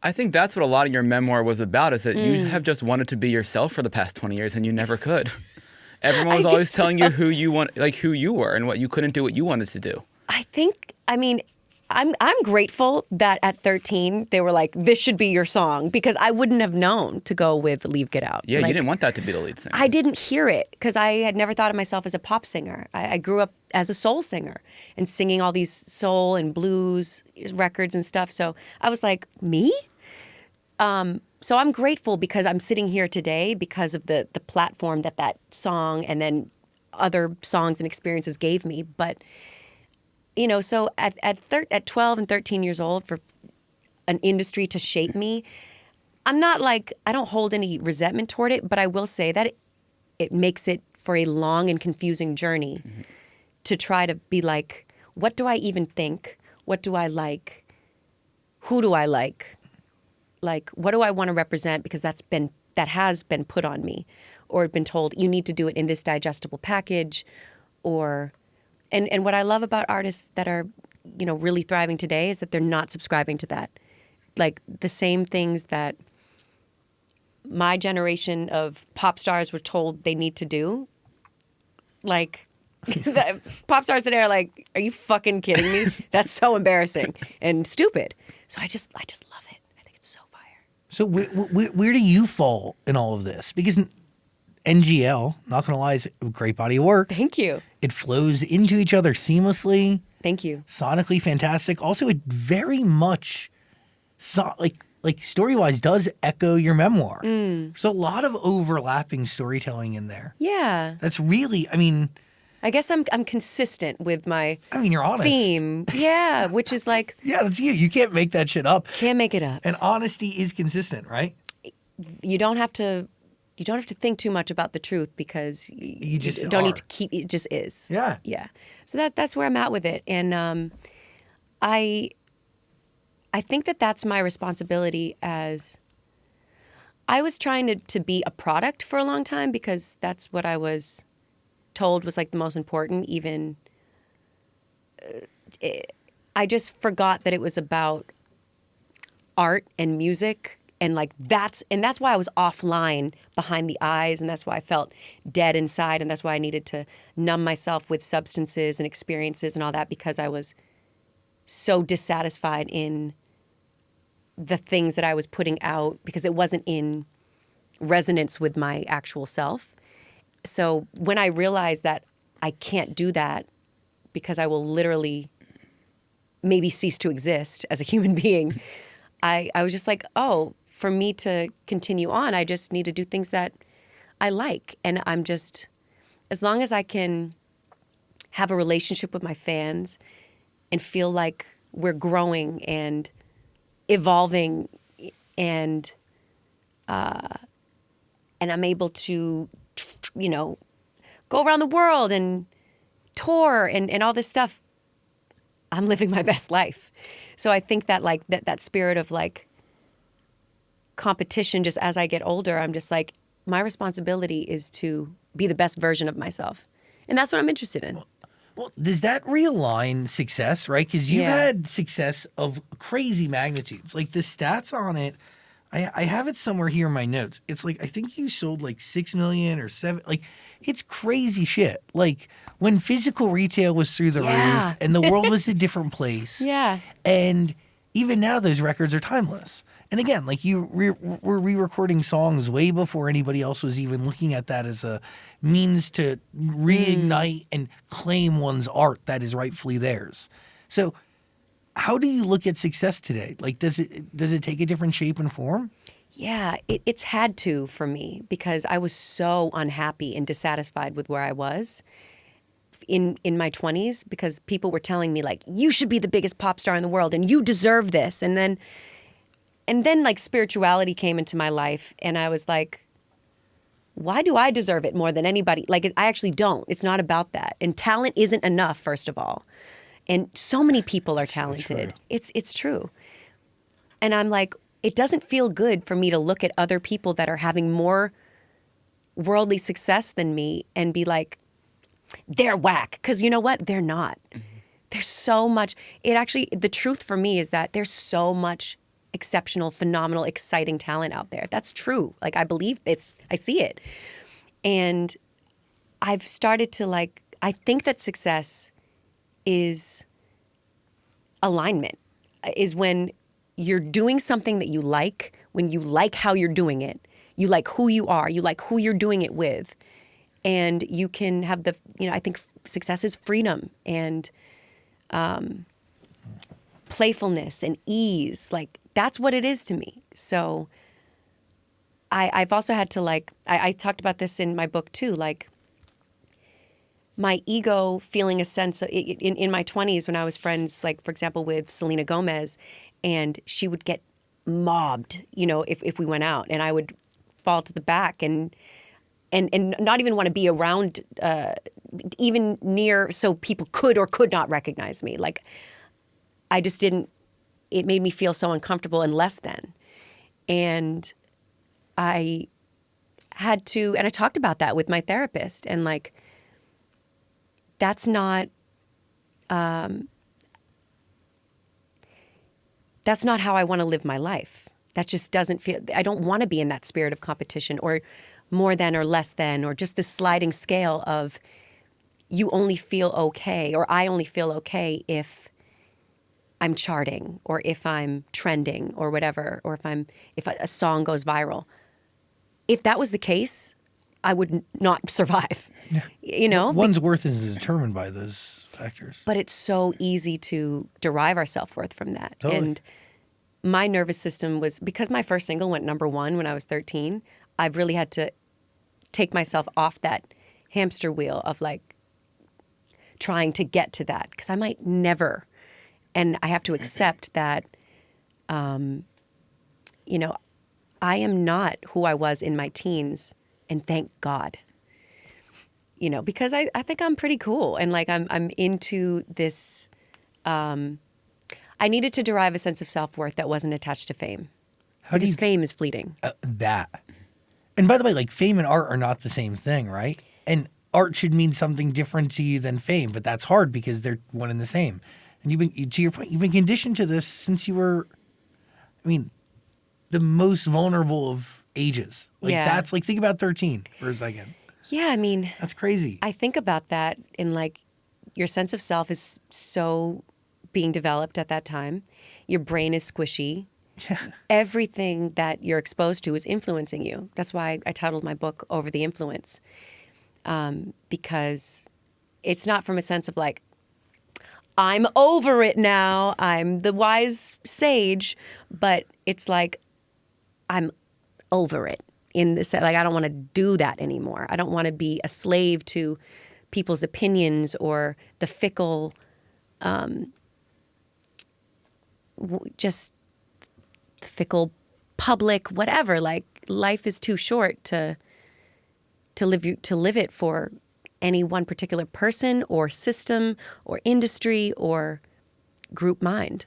I think that's what a lot of your memoir was about, is that you have just wanted to be yourself for the past 20 years and you never could. Everyone was always telling you who you were and what you couldn't do what you wanted to do. I'm grateful that at 13 they were like, this should be your song, because I wouldn't have known to go with Leave Get Out. Yeah, you didn't want that to be the lead singer. I didn't hear it because I had never thought of myself as a pop singer. I grew up as a soul singer and singing all these soul and blues records and stuff. So I was like, me? So I'm grateful because I'm sitting here today because of the platform that song and then other songs and experiences gave me. But so at 12 and 13 years old, for an industry to shape me, I'm not like, I don't hold any resentment toward it, but I will say that it makes it for a long and confusing journey to try to be like, what do I even think? What do I like? Who do I like? Like, what do I want to represent? Because that has been put on me, or been told you need to do it in this digestible package, or. And what I love about artists that are, really thriving today is that they're not subscribing to that. Like the same things that my generation of pop stars were told they need to do. Like the pop stars today are like, are you fucking kidding me? That's so embarrassing and stupid. So I just love it. I think it's so fire. So where do you fall in all of this? Because NGL, not going to lie, is a great body of work. Thank you. It flows into each other seamlessly. Thank you. Sonically fantastic. Also, it very much, like story-wise, does echo your memoir. There's a lot of overlapping storytelling in there. Yeah. That's really, I guess I'm consistent with my you're honest. theme. Yeah, which is like... Yeah, that's you. You can't make that shit up. Can't make it up. And honesty is consistent, right? You don't have to think too much about the truth, because you just don't are. need to keep it. Just is. Yeah. Yeah. So that's where I'm at with it, and I think that's my responsibility, as I was trying to be a product for a long time, because that's what I was told was like the most important. Even I just forgot that it was about art and music. And like that's why I was offline behind the eyes, and that's why I felt dead inside, and that's why I needed to numb myself with substances and experiences and all that, because I was so dissatisfied in the things that I was putting out, because it wasn't in resonance with my actual self. So when I realized that I can't do that, because I will literally maybe cease to exist as a human being, I was just like, oh, for me to continue on, I just need to do things that I like. And I'm just, as long as I can have a relationship with my fans and feel like we're growing and evolving, and I'm able to, go around the world and tour and all this stuff, I'm living my best life. So I think that like that spirit of like competition, just as I get older, I'm just like, my responsibility is to be the best version of myself. And that's what I'm interested in. Well, does that realign success, right? Because you've had success of crazy magnitudes. Like the stats on it, I have it somewhere here in my notes. It's like, I think you sold like 6 million or 7, like it's crazy shit. Like when physical retail was through the roof and the world was a different place. Yeah. And even now those records are timeless. And again, like you were re-recording songs way before anybody else was even looking at that as a means to reignite and claim one's art that is rightfully theirs. So how do you look at success today? Like, does it take a different shape and form? Yeah, it's had to for me, because I was so unhappy and dissatisfied with where I was in my 20s, because people were telling me like, you should be the biggest pop star in the world and you deserve this. And then like spirituality came into my life, and I was like, why do I deserve it more than anybody? Like, I actually don't. It's not about that. And talent isn't enough, first of all. And so many people are talented. So it's true. And I'm like, it doesn't feel good for me to look at other people that are having more worldly success than me and be like, they're whack. Because you know what? They're not. Mm-hmm. There's so much. The truth for me is that there's so much exceptional, phenomenal, exciting talent out there. That's true. Like, I believe I see it. And I've started to like, I think that success is alignment, is when you're doing something that you like, when you like how you're doing it, you like who you are, you like who you're doing it with. And you can have I think success is freedom and playfulness and ease. Like, that's what it is to me. So I've also had to like, I talked about this in my book too, like my ego feeling a sense of, in my 20s when I was friends, like for example, with Selena Gomez, and she would get mobbed, if we went out, and I would fall to the back and not even want to be around, even near, so people could or could not recognize me. Like, I just didn't, it made me feel so uncomfortable and less than. And I had to, and I talked about that with my therapist, and like, that's not how I want to live my life. That just doesn't feel, I don't want to be in that spirit of competition or more than or less than, or just this sliding scale of you only feel okay, or I only feel okay if I'm charting or if I'm trending or whatever, or if a song goes viral. If that was the case, I would not survive. One's worth is determined by those factors. But it's so easy to derive our self-worth from that. Totally. And my nervous system was, because my first single went #1 when I was 13, I've really had to take myself off that hamster wheel of like trying to get to that, because I might never. And I have to accept that, I am not who I was in my teens, and thank God. Because I think I'm pretty cool, and like I'm into this. I needed to derive a sense of self-worth that wasn't attached to fame, because fame is fleeting. That. And by the way, like, fame and art are not the same thing, right? And art should mean something different to you than fame, but that's hard because they're one and the same. And to your point, you've been conditioned to this since you were, the most vulnerable of ages. Like, Yeah. That's like, think about 13 for a second. Yeah, That's crazy. I think about that, and like, your sense of self is so being developed at that time. Your brain is squishy. Yeah. Everything that you're exposed to is influencing you. That's why I titled my book Over the Influence, because it's not from a sense of like, I'm over it now, I'm the wise sage, but it's like, I'm over it in this, like, I don't want to do that anymore. I don't want to be a slave to people's opinions or the fickle, just the fickle public, whatever. Like, life is too short to live it for any one particular person or system or industry or group mind.